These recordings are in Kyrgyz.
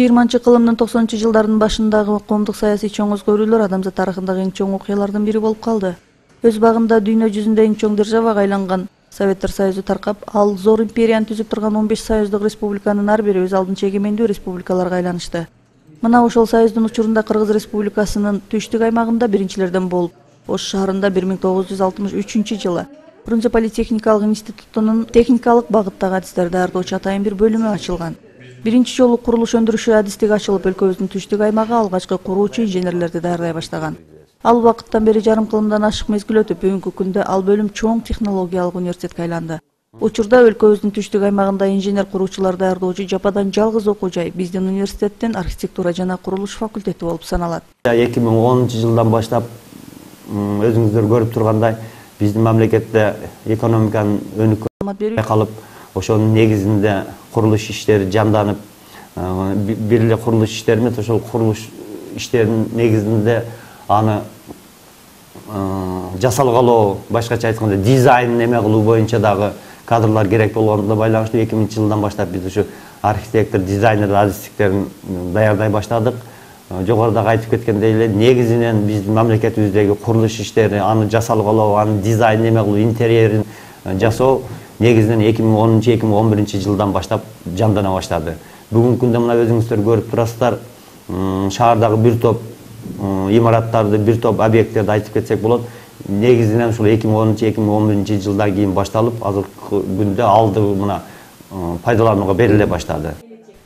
20-кылымдын 90-жылдардын башындагы коомдук саясий чоң өзгөрүүлөр адамзат тарыхындагы эң чоң окуялардын бири болуп калды. Өз багында дүйнө жүзүндө эң чоң державага айланган Советтер Союзу таркап, ал зор империяны түзүп турган 15 союздук республиканын ар бири өз алдынча эгемендүү республикаларга айланышты. Мына ошол союздун учурунда Кыргыз Республикасынын түштүк аймагында биринчилерден болуп, Ош шаарында 1963-жылы Урумчи политехникалык институтунун техникалык багыттагы адистер даярдоочу атайын бир бөлүмү ачылган. Биринчи жолу курулуш өндүрүшү адистиги ачылып, өлкөбүздүн түштүк аймагы алгачкы куруучу инженерлерди даярдай баштаган. Ал убакыттан бери жарым кылымдан ашык мезгил өтүп, бүгүнкү күндө ал бөлүм чоң технологиялык университетке айланды. Учурда өлкөбүздүн түштүк аймагында инженер куруучулар даярдоочу жападан жалгыз окуу жай биздин университеттин архитектура жана курулуш факультети болуп саналат. 2010-жылдан баштап өзүңүздөр көрүп тургандай биздин мамлекетте экономиканын өнүккөнү байкалып, ошонун негизинде курулуш иштери жанданып, бир эле курулуш иштери эмес, ошол курулуш иштеринин негизинде аны жасалгалоо, башкача айтканда дизайн неме кылуу боюнча дагы кадрлар керек болгонуна байланыштуу 2000-жылдан баштап биз ушу архитектор, дизайнер адистиктерин даярдай баштадык. Жогорудагы айтып кеткендей эле негизинен биздин мамлекетибиздеги курулуш иштери, аны жасалгалоо, аны дизайн неме кылуу, интерьерин жасоо негизинен 2010-2011-жылдан баштап жандана баштады. Бүгүнкү күндө мына өзүңүздөр көрүп турасыздар, шаардагы бир топ имараттарды, бир топ объекттерди айтып кетсек болот. Негизинен ушул 2010-2011-жылдан кийин башталып, азыркы күндө алды мына пайдаланууга бериле баштады.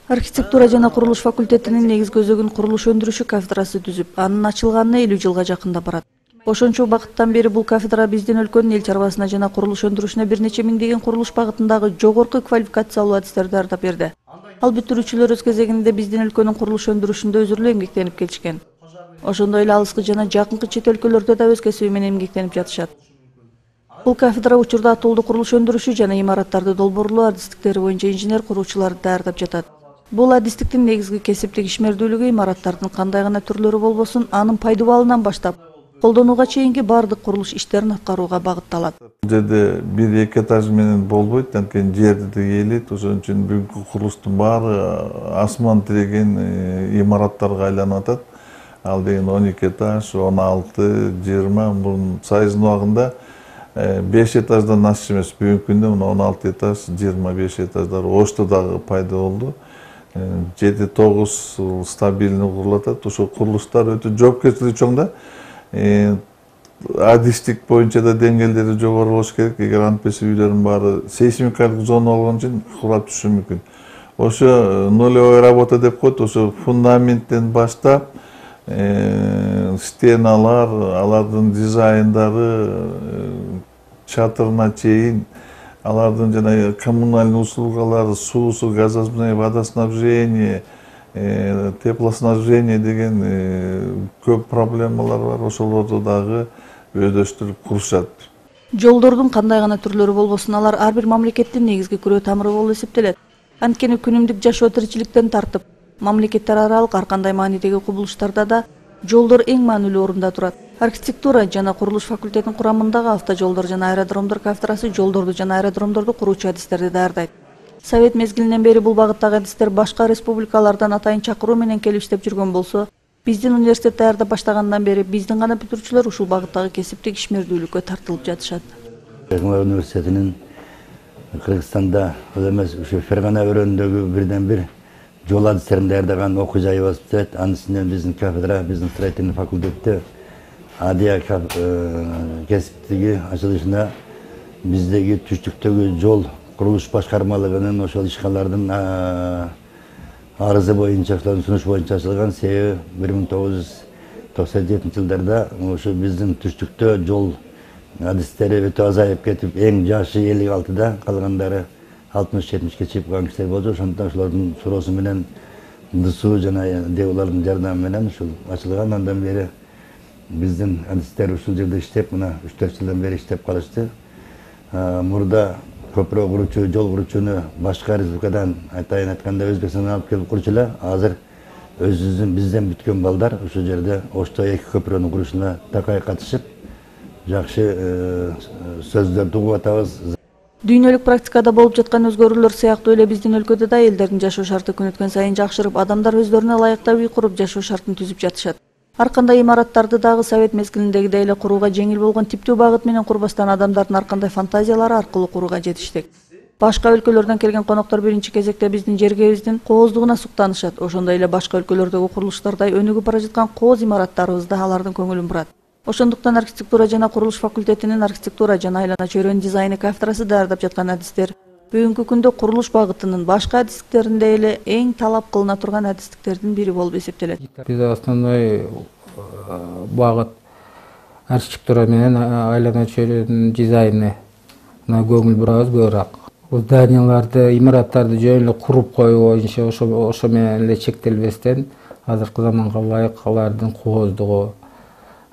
Архитектура жана курулуш факультетинин негизги өзөгүн курулуш өндүрүшү кафедрасы түзүп, анын ачылганына 50 жылга жакында барат. Ошончо убакыттан бери бул кафедра биздин өлкөнүн эл чарбасына жана курулуш өндүрүшүнө бир нече миңдеген курулуш багытындагы жогорку квалификациялуу адистерди даярдап берди. Ал бүтүрүүчүлөр өз кезегинде биздин өлкөнүн курулуш өндүрүшүндө өзүрлүү эмгектенип келишкен. Ошондой эле алыскы жана жакынкы чет өлкөлөрдө да өз кесиби менен эмгектенип жатышат. Бул кафедра учурда атолду курулуш өндүрүшү жана имараттарды долбоорлоо адистиктери боюнча инженер куруучуларды даярдап жатат. Бул адистиктин негизги кесиптик ишмердүүлүгү имараттардын кандай гана түрлөрү болбосун, анын пайдубалынан баштап колдонууга чейинки баардык курулуш иштерин аткарууга багытталат. Бул жерде 1-2 этаж менен болбойт, анткени жерди тегейлейт. Ошон үчүн бүгүнкү курулуштун баары асман тиреген имараттарга айланып атат. Ал деген 12 этаж, 16, 20, бул Союздун убагында 5 этаждан ашык эмес. Бүгүнкү күндө 16 этаж, 25 этаждар Ошто дагы пайда болду. 7-9 стабильный курулуп атат. Ошол курулуштар өтө жоопкерчилиги чоң да. Адистик боюнча да деңгээлдери жогору болуш керек. Эгер антпесе үйлөрдүн баары сейсмикалык зона болгон үчүн курап түшүшү мүмкүн. Ошо нулевой работа деп коет. Ошо фундаменттен баштап стеналар, алардын дизайндары, чатырына чейин, алардын жана коммунальный услугалары, суусу, газоснабжение, водоснабжение, теплоснабжение деген көп проблемалар бар. Ошолорду дагы өздөштүрүп курушат. Жолдордун кандай гана түрлөрү болбосун, алар ар бир мамлекеттин негизги күрөө тамыры болуп эсептелет. Анткени күнүмдүк жашоо тиричиликтен тартып, мамлекеттер аралык ар кандай маанидеги кубулуштарда да жолдор эң маанилүү орунда турат. Архитектура жана курулуш факультетинин курамындагы автожолдор жана аэродромдор кафедрасы жолдорду жана аэродромдорду куруучу адистерди даярдайт. Совет мезгилинен бери бул багыттагы адистер башка республикалардан атайын чакыруу менен келип иштеп жүргөн болсо, биздин университет даярдап баштагандан бери биздин гана бүтүрүүчүлөр ушул багыттагы кесиптик ишмердүүлүккө тартылып жатышат. Университетинин Кыргызстанда эмес, ушу Фергана өрөөнүндөгү бирден бир жол адистерин даярдаган окуу жайы болуп жатат. Анын ичинен биздин кафедра, биздин строительный факультетте адия кесиптиги ачылышына биздеги түштүктөгү жол курулуш башкармалыгынын ошол ишканалардын арызы боюнча, сунуш боюнча ачылган. Себеби 1997-жылдарда ошо биздин түштүктө жол адистери өтө азайып кетип, эң жашы 56-да, калгандары 60-70-ке чейин калган кишилер болчу. Ошондон ошолордун суроосу менен ДСУ жана улардын жардамы менен ушул ачылган. Андан бери биздин адистер ушул жерде иштеп, мына 3-4 жылдан бери иштеп калышты. Мурда көпүрө куручу, жол куручуну башка республикадан атайын айтканда Өзбекстандан алып келип курчу эле. Азыр өзүбүздүн бизден бүткөн балдар ушул жерде Ошто 2 көпүрөнүн курушуна такай катышып, жакшы сөздөрдү угуп атабыз. Дүйнөлүк практикада болуп жаткан өзгөрүүлөр сыяктуу эле биздин өлкөдө да элдердин жашоо шарты күн өткөн сайын жакшырып, адамдар өздөрүнө ылайыктуу үй куруп жашоо шартын түзүп жатышат. Ар кандай имараттарды дагы совет мезгилиндегидей эле курууга жеңил болгон типтүү багыт менен курбастан адамдардын ар кандай фантазиялары аркылуу курууга жетиштик. Башка өлкөлөрдөн келген коноктор биринчи кезекте биздин жергебиздин кооздугуна суктанышат. Ошондой эле башка өлкөлөрдөгү курулуштардай өнүгүп бара жаткан кооз имараттарыбыз да алардын көңүлүн бурат. Ошондуктан архитектура жана курулуш факультетинин архитектура жана айлана чөйрөнүн дизайны кафедрасы даярдап жаткан адистер бүгүнкү күндө курулуш багытынын башка адистиктериндей эле эң талап кылына турган адистиктердин бири болуп эсептелет. Биз основной багыт архитектура менен айлана чөйрөнүн дизайнына көңүл бурабыз көбүрөөк. Зданияларды, имараттарды жөн эле куруп коюу боюнча ошо менен эле чектелбестен азыркы заманга ылайык алардын кооздугу,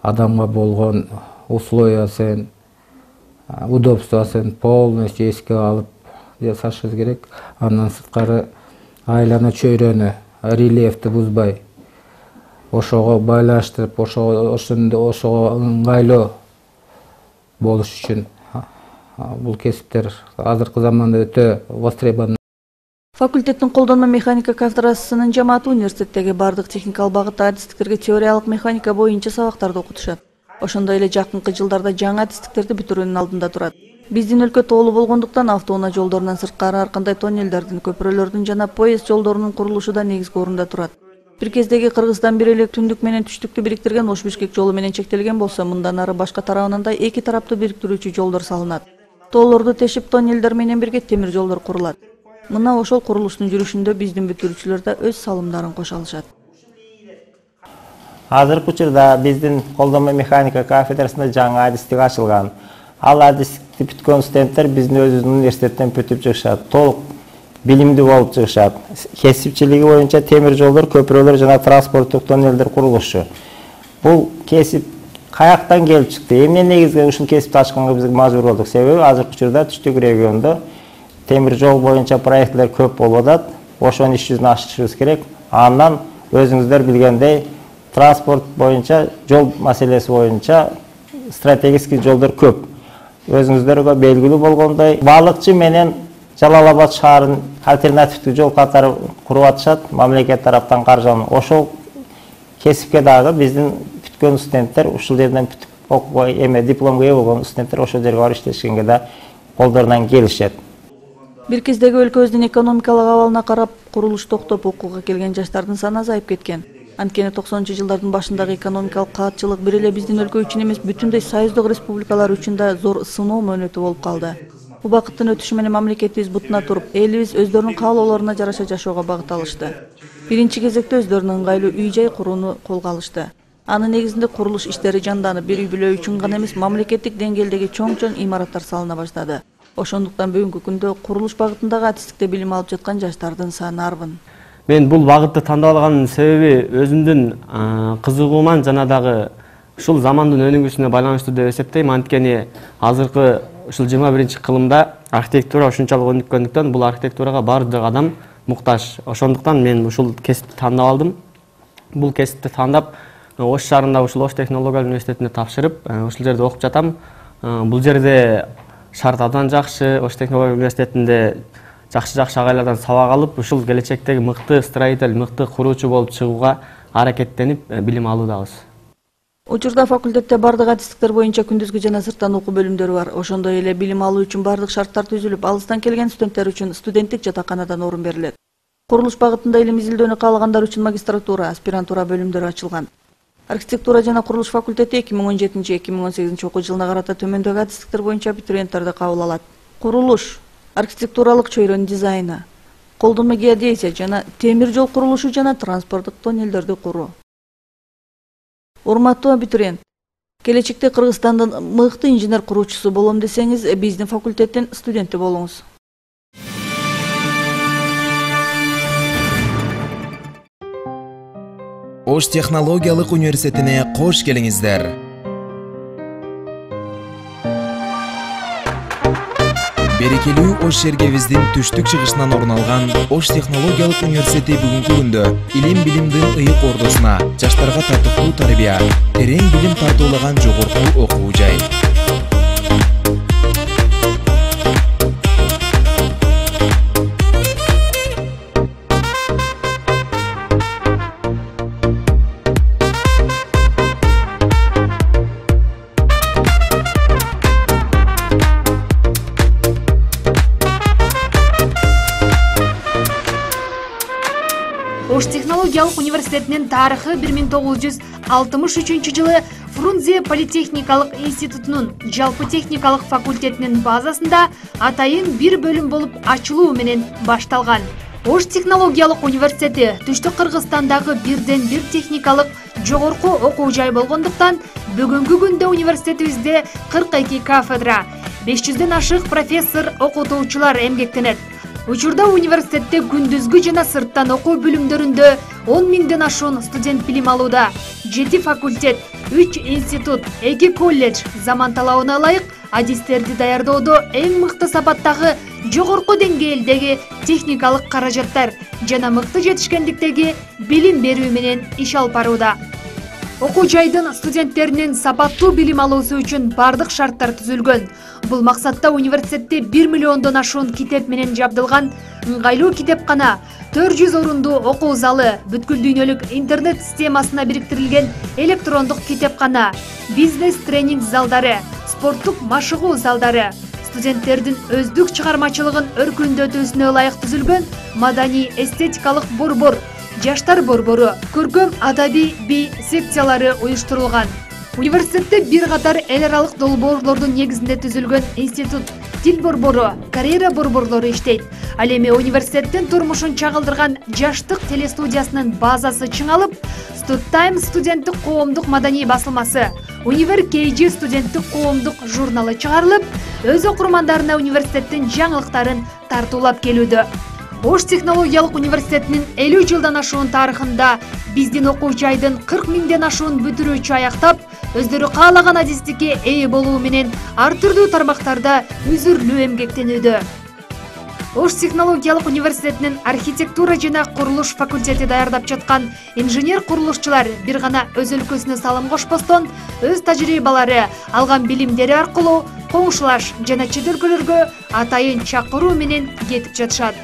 адамга болгон условиясын, удобствосын полностью эске алып жасашыбыз керек. Андан сырткары айлана чөйрөнү рельефти бузбай, ошого байлаштырып, ошого ыңгайлуу болуш үчүн бул кесиптер азыркы заманда өтө востребован. Факультеттин колдонмо механика кафедрасынын жамааты университеттеги бардык техникалык багытта адистиктерге теориялык механика боюнча сабактарды окутушат. Ошондой эле жакынкы жылдарда жаңы адистиктерди бүтүрүүнүн алдында турат. Биздин өлкө тоолуу болгондуктан автоунаа жолдорунан сырткары ар кандай тоннелдердин, көпүрөлөрдүн жана поезд жолдорунун курулушу да негизги орунда турат. Бир кездеги Кыргызстан бир эле түндүк менен түштүктү бириктирген Ош-Бишкек жолу менен чектелген болсо, мындан ары башка тарабынан да эки тараптуу бириктирүүчү жолдор салынат. Тоолорду тешип тоннелдер менен бирге темир жолдор курулат. Мына ошол курулуштун жүрүшүндө биздин бүтүрүүчүлөр да өз салымдарын кошо алышат. Азыркы учурда биздин колдонмо механика кафедрасында жаңы адистик ачылган. Ал адистикти бүткөн студенттер биздин өзүбүздүн университеттен бүтүп чыгышат. Толук билимдүү болуп чыгышат. Кесипчилиги боюнча темир жолдор, көпүрөлөр жана транспорттук тоннелдер курулушу. Бул кесип каяктан келип чыкты? Эмне негизинде ушул кесипти ачканга биз мажбур болдук? Себеби азыркы учурда түштүк региондо темир жол боюнча проекттер көп болуп атат. Ошонун иш жүзүн ачышыбыз керек. Андан өзүңүздөр билгендей, транспорт боюнча, жол маселеси боюнча стратегический жолдор көп. Өзүңүздөргө белгилүү болгондой, Балыкчы менен Жалал-Абад шаарын альтернативдүү жол катары куруп атышат, мамлекет тараптан каржыланып. Ошол кесипке дагы биздин бүткөн студенттер, ушул жерден бүтүп окууга дипломго ээ болгон студенттер ошол жерге барып иштешкенге да колдорунан келишет. Бир кездеги өлкөбүздүн экономикалык абалына карап, курулуш токтоп окууга келген жаштардын саны азайып кеткен. Анткени 90-жылдардын башындагы экономикалык каатчылык бир эле биздин өлкө үчүн эмес, бүтүндөй союздук республикалар үчүн да зор сыноо мөөнөтү болуп калды. Убакыттын өтүшү менен мамлекетибиз бутуна туруп, элибиз өздөрүнүн каалоолоруна жараша жашоого багыт алышты. Биринчи кезекте өздөрүнүн ыңгайлуу үй-жай курууну колго алышты. Анын негизинде курулуш иштери жанданып, бир үй бүлө үчүн гана эмес, мамлекеттик деңгээлдеги чоң имараттар салына баштады. Ошондуктан бүгүнкү күндө курулуш багытындагы адистикте билим алып жаткан жаштардын саны арбын. Мен бул багытты тандап алганын себеби өзүмдүн кызыгууман жана дагы ушул замандын өнүгүшүнө байланыштуу деп эсептейм. Анткени азыркы ушул 21-кылымда архитектура ушунчалык өнүккөндүктөн бул архитектурага баардык адам муктаж. Ошондуктан мен ушул кесипти тандап алдым. Бул кесипти тандап Ош шаарында ушул Ош технологиялык университетине тапшырып, ушул жерде окуп жатам. Бул жерде шарт абдан жакшы, Ош технологиялык университетинде жакшы агайлардан сабак алып, ушул келечектеги мыкты строитель, мыкты куруучу болуп чыгууга аракеттенип билим алуудабыз. Учурда факультетте бардык адистиктер боюнча күндүзгү жана сырттан окуу бөлүмдөрү бар. Ошондой эле билим алуу үчүн бардык шарттар түзүлүп, алыстан келген студенттер үчүн студенттик жатаканадан орун берилет. Курулуш багытында илим изилдөөнү каалагандар үчүн магистратура, аспирантура бөлүмдөрү ачылган. Архитектура жана курулуш факультети 2017-2018 окуу жылына карата төмөндөгү адистиктер боюнча абитуриенттерди кабыл алат. Курулуш, архитектуралык чөйрөнүн дизайны, колдонмо геодезия жана темир жол курулушу жана транспорттук тоннелдерди куруу. Урматтуу абитуриент, келечекте Кыргызстандын мыкты инженер куруучусу болом десеңиз, биздин факультеттин студенти болуңуз. Ош технологиялык университетине кош келиңиздер. Берекелүү Ош шергебиздин түштүк чыгышынан орун алган Ош технологиялык университети бүгүнкү күндө илим билимдин ыйык ордосуна, жаштарга татыктуу тарбия, терең билим тартуулаган жогорку окуу жай. университетинин тарыхы 1963-жылы Фрунзе политехникалык институтунун жалпы техникалык факультетинин базасында атайын бир бөлүм болуп ачылуу менен башталган. Ош технологиялык университети Түштүк Кыргызстандагы бирден бир техникалык жогорку окуу жай болгондуктан бүгүнкү күндө университетибизде 42 кафедра, 500ден ашык профессор, окутуучулар эмгектенет. Учурда университетте күндүзгү жана сырттан окуу бөлүмдөрүндө 10 миңден ашуун студент билим алууда. 7 факультет, 3 институт, 2 колледж заман талабына ылайык адистерди даярдоодо эң мыкты сапаттагы жогорку деңгээлдеги техникалык каражаттар жана мыкты жетишкендиктеги билим берүү менен иш алып барууда. Окуу жайдын студенттеринин сапаттуу билим алуусу үчүн бардык шарттар түзүлгөн. Бул максатта университетте 1 миллиондон ашуун китеп менен жабдылган ыңгайлуу китепкана, 400 орундуу окуу залы, бүткүл дүйнөлүк интернет системасына бириктирилген электрондук китепкана, бизнес тренинг залдары, спорттук машыгуу залдары, студенттердин өздүк чыгармачылыгын өркүндөтүүсүнө ылайык түзүлгөн маданий эстетикалык борбор, жаштар борбору, көркөм адабий би секциялары уюштурулган. Университетте бир катар эл аралык долбоорлордун негизинде түзүлгөн институт, тил борбору, карьера борборлору иштейт. Ал эми университеттин турмушун чагылдырган жаштык телестудиясынын базасы чыңалып, Студтайм студенттик коомдук маданий басылмасы, Универ KG студенттик коомдук журналы чыгарылып, өз окурмандарына университеттин жаңылыктарын тартуулап келүүдө. Ош технологиялык университетинин 50 жылдан ашуун тарыхында биздин окуу жайдын 40 миңден ашуун бүтүрүүчү аяктап, өздөрү каалаган адистикке ээ болуу менен ар түрдүү тармактарда үзүрлүү эмгектенүүдө. Ош технологиялык университетинин архитектура жана курулуш факультети даярдап жаткан инженер-курулушчулар бир гана өз өлкөсүнө салым кошпостон, өз тажрыйбалары, алган билимдери аркылуу коңшулаш жана чет өлкөлөргө атайын чакыруу менен кетип жатышат.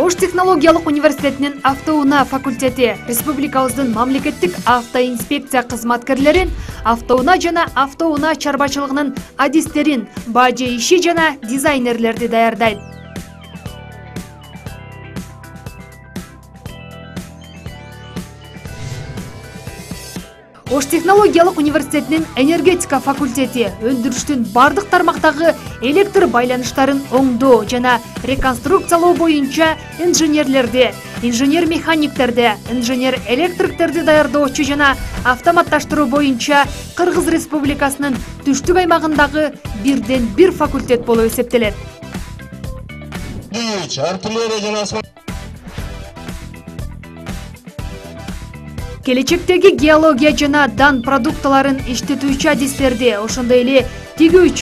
Ош технологиялык университетинин автоунаа факультети республикабыздын мамлекеттик автоинспекция кызматкерлерин, автоунаа жана автоунаа чарбачылыгынын адистерин, бажы иши жана дизайнерлерди даярдайт. Ош технологиялык университетинин энергетика факультети өндүрүштүн бардык тармактагы электр байланыштарын оңдоо жана реконструкциялоо боюнча инженерлерди, инженер-механиктерди, инженер-электриктерди даярдоочу жана автоматташтыруу боюнча Кыргыз Республикасынын түштүк аймагындагы бирден бир факультет болуп эсептелет. Келечектеги геология жана дан продукталарын иштетүүчү адистерди, ошондой эле тигүүчү,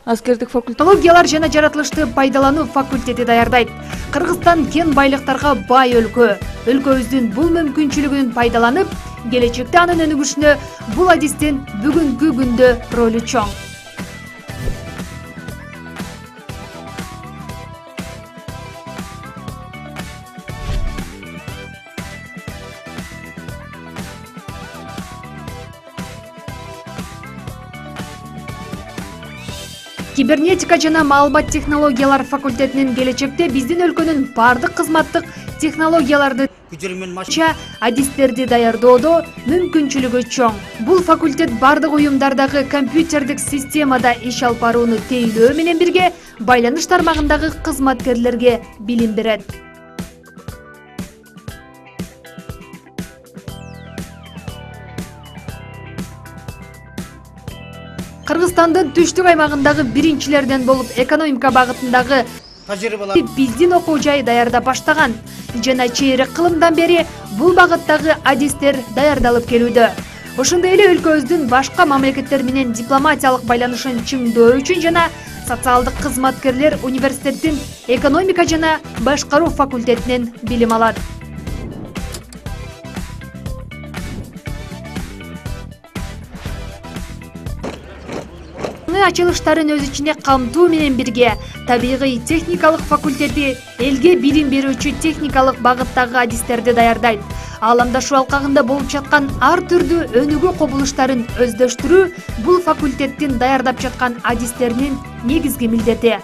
Аскердик факультет технологиялар жана жаратылышты пайдалануу факультети даярдайт. Кыргызстан кен байлыктарга бай өлкө. Өлкөбүздүн бул мүмкүнчүлүгүн пайдаланып, келечекте анын өнүгүшүнө бул адистин бүгүнкү күндө ролу чоң. Кибернетика жана маалымат технологиялар факультетинин келечекте биздин өлкөнүн бардык кызматтык технологияларды адистерди даярдоодо мүмкүнчүлүгү чоң. Бул факультет бардык уюмдардагы компьютердик системада иш алып барууну тейлөө менен бирге байланыш тармагындагы кызматкерлерге билим берет. Кыргызстандын түштүк аймагындагы биринчилерден болуп экономика багытындагы биздин окуу жай даярдап баштаган жана чейрек кылымдан бери бул багыттагы адистер даярдалып келүүдө. Ошондой эле өлкөбүздүн башка мамлекеттер менен дипломатиялык байланышын чыңдоо үчүн жана социалдык кызматкерлер университеттин экономика жана башкаруу факультетинен билим алат. ачылыштарын өз ичине камтуу менен бирге табигый техникалык факультети элге билим берүүчү техникалык багыттагы адистерди даярдайт. Ааламдашуу алкагында болуп жаткан ар түрдүү өнүгүү кубулуштарын өздөштүрүү бул факультеттин даярдап жаткан адистеринин негизги милдети.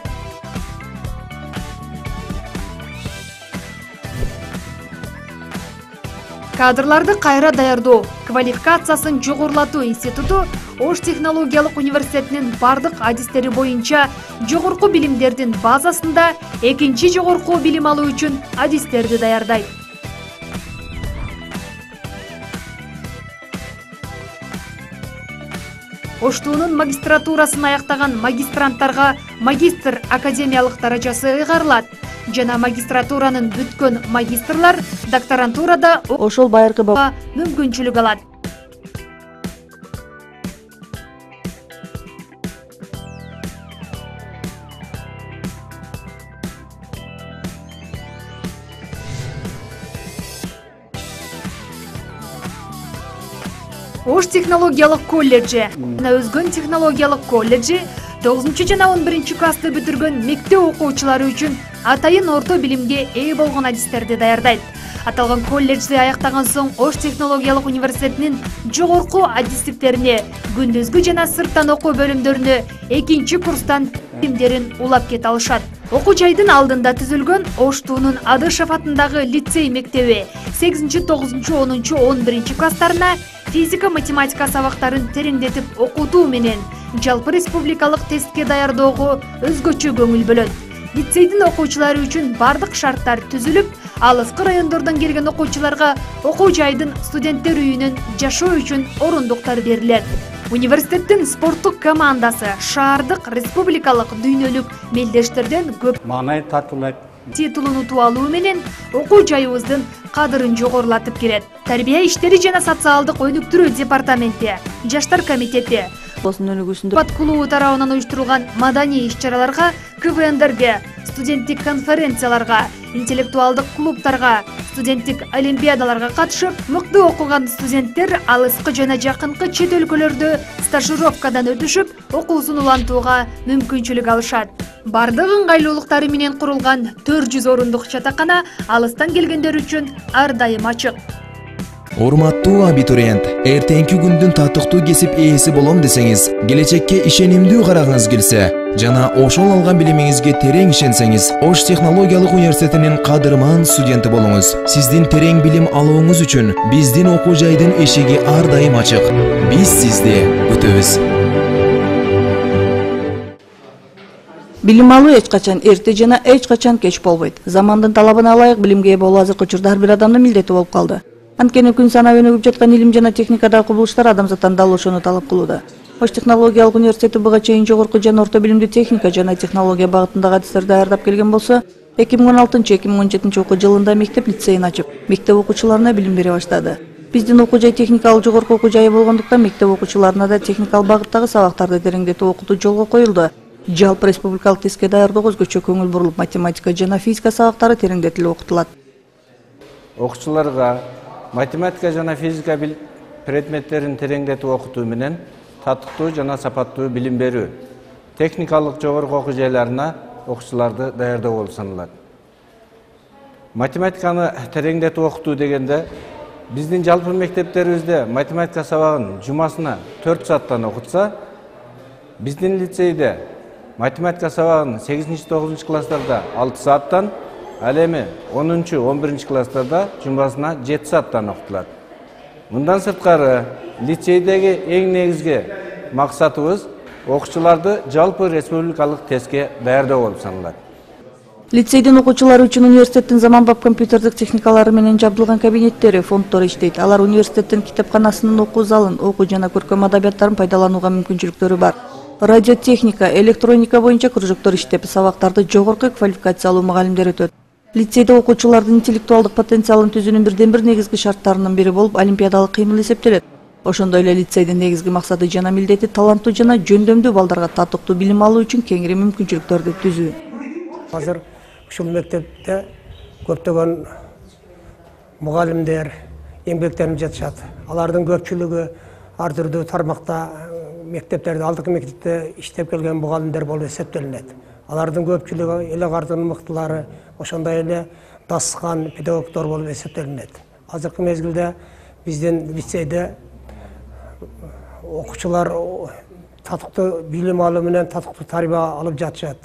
Кадрларды кайра даярдоо, квалификациясын жогорулатуу институту Ош технологиялык университетинин бардык адистери боюнча жогорку билимдердин базасында экинчи жогорку билим алуу үчүн адистерди даярдайт. Оштуунун магистратурасын аяктаган магистранттарга магистр академиялык даражасы ыйгарылат. Жана магистратуранын бүткөн магистрлар докторантурада ошол байыркы мүмкүнчүлүк алат. Ош технологиялык колледжи, Өзгөн технологиялык колледжи 9 жана 11 классты бүтүргөн мектеп окуучулары үчүн атайын орто билимге ээ болгон адистерди даярдайт. Аталган колледжди аяктаган соң Ош технологиялык университетинин жогорку адистиктерине, күндүзгү жана сырттан окуу бөлүмдөрүнө экинчи курстан билимдерин улап кете алышат. Окуу жайдын алдында түзүлгөн Оштуунун Адышев атындагы лицей мектеби 8, 9, 10, 11 класстарына физика математика сабактарын тереңдетип окутуу менен жалпы республикалык тестке даярдоого өзгөчө көңүл бөлөт. Лицейдин окуучулары үчүн бардык шарттар түзүлүп, алыскы райондордон келген окуучуларга окуу жайдын студенттер үйүнөн жашоо үчүн орундуктар берилет. Университеттин спорттук командасы шаардык, республикалык, дүйнөлүк мелдештерден көп маанай тартуулайт титулун утуп алуу менен окуу жайыбыздын кадырын жогорулатып келет. Тарбия иштери жана социалдык өнүктүрүү департаменти, жаштар комитети Бат клубу тарабынан уюштурулган маданий иш-чараларга, КВНдерге, студенттик конференцияларга, интеллектуалдык клубтарга, студенттик олимпиадаларга катышып, мыкты окуган студенттер алыскы жана жакынкы чет өлкөлөрдө стажировкадан өтүшүп, окуусун улантууга мүмкүнчүлүк алышат. Бардык ыңгайлуулуктары менен курулган 400 орундук жатакана алыстан келгендер үчүн ар дайым ачык. Урматтуу абитуриент, эртеңки күндүн татыктуу кесип ээси болом десеңиз, келечекке ишенимдүү карагыңыз келсе, жана ошол алган билимиңизге терең ишенсеңиз, Ош технологиялык университетинин кадырман студенти болуңуз. Сиздин терең билим алууңуз үчүн биздин окуу жайдын эшиги ар дайым ачык. Биз сизди күтөбүз. Билим алуу эч качан эрте жана эч качан кеч болбойт. Замандын талабына ылайык билимге ээ болуу азыркы учурда ар бир адамдын милдети болуп калды. Анткени күн санап өнүгүп жаткан илим жана техникадагы кубулуштар адамзаттан дал ошону талап кылууда. Ош технологиялык университети буга чейин жогорку жана орто билимдүү техника жана технология багытындагы адистерди даярдап келген болсо, 2016-2017 окуу жылында мектеп лицейин ачып, мектеп окуучуларына билим бере баштады. Биздин окуу жай техникалык жогорку окуу жайы болгондуктан мектеп окуучуларына да техникалык багыттагы сабактарды тереңдетип окутуу жолго коюлду. Жалпы республикалык тестке даярдоого өзгөчө көңүл бурулуп, математика жана физика сабактары тереңдетилип окутулат. Окуучуларга математика жана физика предметтерин тереңдетип окутуу менен татыктуу жана сапаттуу билим берүү техникалык жогорку окуу жайларына окуучуларды даярдоо болуп саналат. Математиканы тереңдетип окутуу дегенде биздин жалпы мектептерибизде математика сабагын жумасына 4 сааттан окутса, биздин лицейде математика сабагын 8-9 класстарда 6 сааттан, ал эми 10-11 класстарда жумасына 7 сааттан окутулат. Мындан сырткары лицейдеги эң негизги максатыбыз окуучуларды жалпы республикалык тестке даярдоо болуп саналат. Лицейдин окуучулары үчүн университеттин заманбап компьютердик техникалары менен жабдылган кабинеттери, фонддор иштейт. Алар университеттин китепканасынын окуу залын, окуу жана көркөм адабияттарын пайдаланууга мүмкүнчүлүктөрү бар. Радиотехника, электроника боюнча кружоктор иштеп, сабактарды жогорку квалификациялуу мугалимдер өтөт. Лицейде окуучулардын интеллектуалдык потенциалын түзүүнүн бирден-бир негизги шарттарынын бири болуп олимпиадалык кыймыл эсептелет. Ошондой эле лицейдин негизги максаты жана милдети таланттуу жана жөндөмдүү балдарга татыктуу билим алуу үчүн кеңири мүмкүнчүлүктөрдү түзүү. Азыр ушул мектепте көптөгөн мугалимдер эмгектенип жатышат. Алардын көпчүлүгү ар түрдүү тармакта мектептерде, алдыңғы мектепте иштеп келген мұғалімдер болып есептелінеді. Алардың көпчілігі эле кардын мыктылары, ошондой эле дасыган педагогдор болуп эсептелинет. Азыркы мезгилде биздин лицейде окуучулар татыктуу билим алуу менен татыктуу тарбия алып жатышат.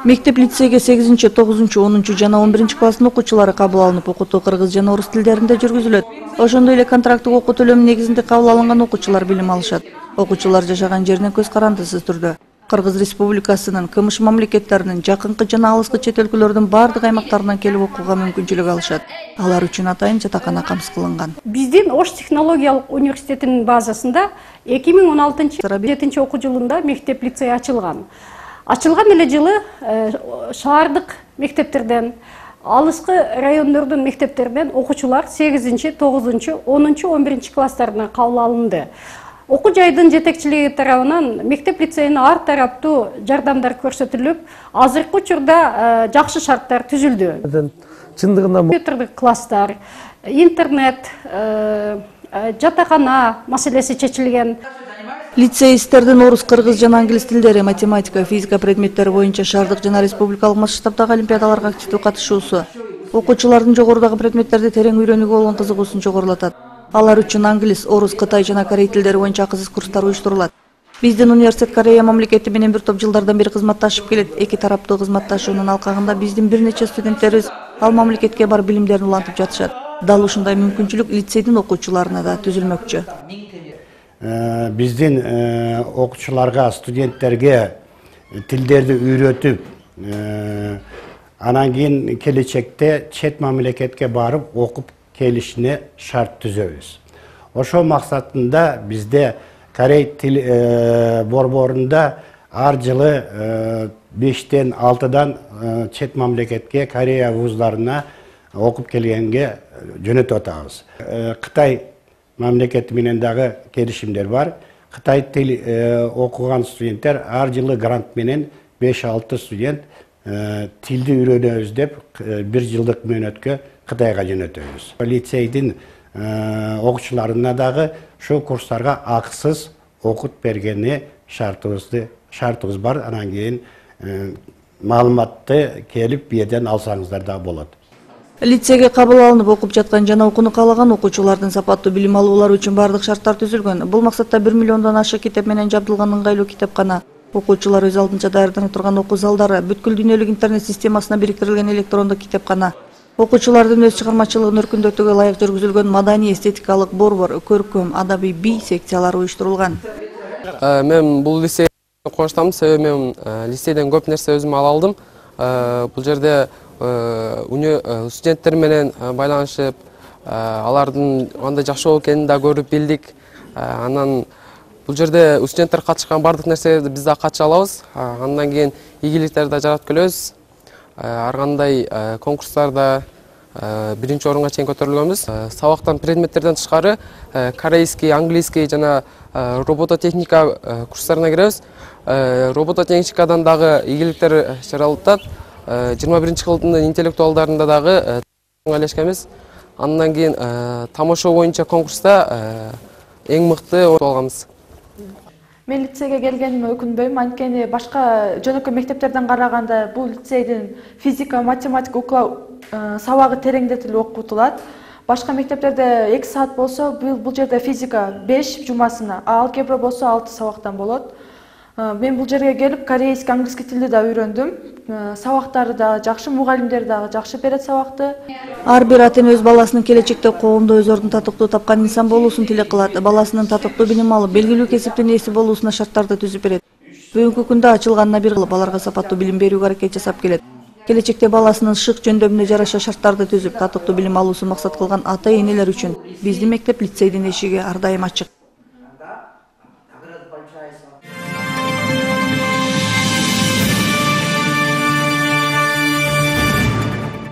Мектеп лицейге 8, 9, 10 жана 11 класстын окуучулары кабыл алынып, окутуу кыргыз жана орус тилдеринде жүргүзүлөт. Ошондой эле контракттык окуу төлөмү негизинде кабыл алынган окуучулар билим алышат. Окуучулар жашаган жеринен көз карандысыз түрдө Кыргыз Республикасынын, КМШ мамлекеттеринин, жакынкы жана алыскы чет өлкөлөрдүн бардык аймактарынан келип окууга мүмкүнчүлүк алышат. Алар үчүн атайын жатакана камсыз кылынган. Биздин Ош технологиялык университетинин базасында 2016-17 окуу жылында мектеп лицей ачылган. Ачылган эле жылы шаардык мектептерден, алыскы райондордун мектептеринен окуучулар 8, 9, 10, 11 класстарына кабыл алынды. Окуу жайдын жетекчилиги тарабынан мектеп лицейине ар тараптуу жардамдар көрсөтүлүп, азыркы учурда жакшы шарттар түзүлдү. Компьютердик класстар, интернет, жатакана маселеси чечилген. Лицеистердин орус, кыргыз жана англис тилдери, математика, физика предметтери боюнча шаардык жана республикалык масштабдагы олимпиадаларга активдүү катышуусу окуучулардын жогорудагы предметтерди терең үйрөнүүгө болгон кызыгуусун жогорулатат. Алар үчүн англис, орус, кытай жана корей тилдери боюнча кызык курстар уюштурулат. Биздин университет Корея мамлекети менен бир топ жылдардан бери кызматташып келет. Эки тараптуу кызматташуунун алкагында биздин бир нече студенттерибиз ал мамлекетке барып билимдерин улантып жатышат. Дал ушундай мүмкүнчүлүк лицейдин окуучуларына да түзүлмөкчү. Биздин окуучуларга, студенттерге тилдерди үйрөтүп, анан кийин келечекте чет мамлекетке барып окуп келишине шарт түзөбүз. Ошол максатында бизде корей тил борборунда ар жылы 5-тен 6-дан чет мамлекетке, Корея вуздарына окуп келгенге жөнөтүп атабыз. Кытай мамлекети менен дагы келишимдер бар. Кытай тил окуган студенттер ар жылы грант менен 5-6 студент тилди үйрөнөбүз деп 1 жылдык мөөнөткө Кытайга жөнөтөбүз. Лицейдин окуучуларына дагы ошол курстарга акысыз окут бергени шартыбыз бар. Анан кийин маалыматты келип бирден алсаңыздар да болот. Лицейге кабыл алынып окуп жаткан жана окууну каалаган окуучулардын сапаттуу билим алуулары үчүн бардык шарттар түзүлгөн. Бул максатта 1 миллиондон ашык китеп менен жабдылган ыңгайлуу китепкана, окуучулар өз алдынча даярдана турган окуу залдары, бүткүл дүйнөлүк интернет системасына бириктирилген электрондук китепкана, окуучулардын өз чыгармачылыгын өркүндөтүүгө ылайык жүргүзүлгөн маданий эстетикалык борбор, көркөм, адабий би секциялары уюштурулган. Мен бул лицейге кубанычтамын, себеби мен лицейден көп нерсе өзүм ала алдым. Бул жерде студенттер менен байланышып, алардын кандай жакшы болуп экенин да көрүп билдик. Анан бул жерде студенттер катышкан бардык нерселерди биз да катыша алабыз. Андан кийин ийгиликтерди да жаратып келебиз. Ар кандай конкурстарда биринчи орунга чейин көтөрүлгөнбүз. Сабактан предметтерден тышкары корейский, английский жана робототехника курстарына киребиз. Робототехникадан дагы ийгиликтер жаралып атат. 21-чи кылымдын интеллектуалдарында дагы ыңгайлашканбыз. Андан кийин тамошо боюнча конкурста эң мыкты болуп алганбыз. Мен лицейге келгениме өкүнбөйм, анткени башка жөнөкөй мектептерден караганда бул лицейдин физика, математика сабагы тереңдетилип окутулат. Башка мектептерде 2 саат болсо, бул жерде физика 5 жумасына, алгебра болсо 6 сабактан болот. Мен бул жерге келип корейский, английский тилди да үйрөндүм. Сабактары да жакшы, мугалимдер дагы жакшы берет сабакты. Ар бир ата-эне өз баласынын келечекте коомдо өз ордун татыктуу тапкан инсан болуусун тилек кылат. Баласынын татыктуу билим алып, белгилүү кесиптин ээси болуусуна шарттарды түзүп берет. Бүгүнкү күндө ачылганына бир кылып аларга сапаттуу билим берүүгө аракет жасап келет. Келечекте баласынын шык жөндөмүнө жараша шарттарды түзүп, татыктуу билим алуусун максат кылган ата-энелер үчүн биздин мектеп лицейдин эшиги ар дайым ачык.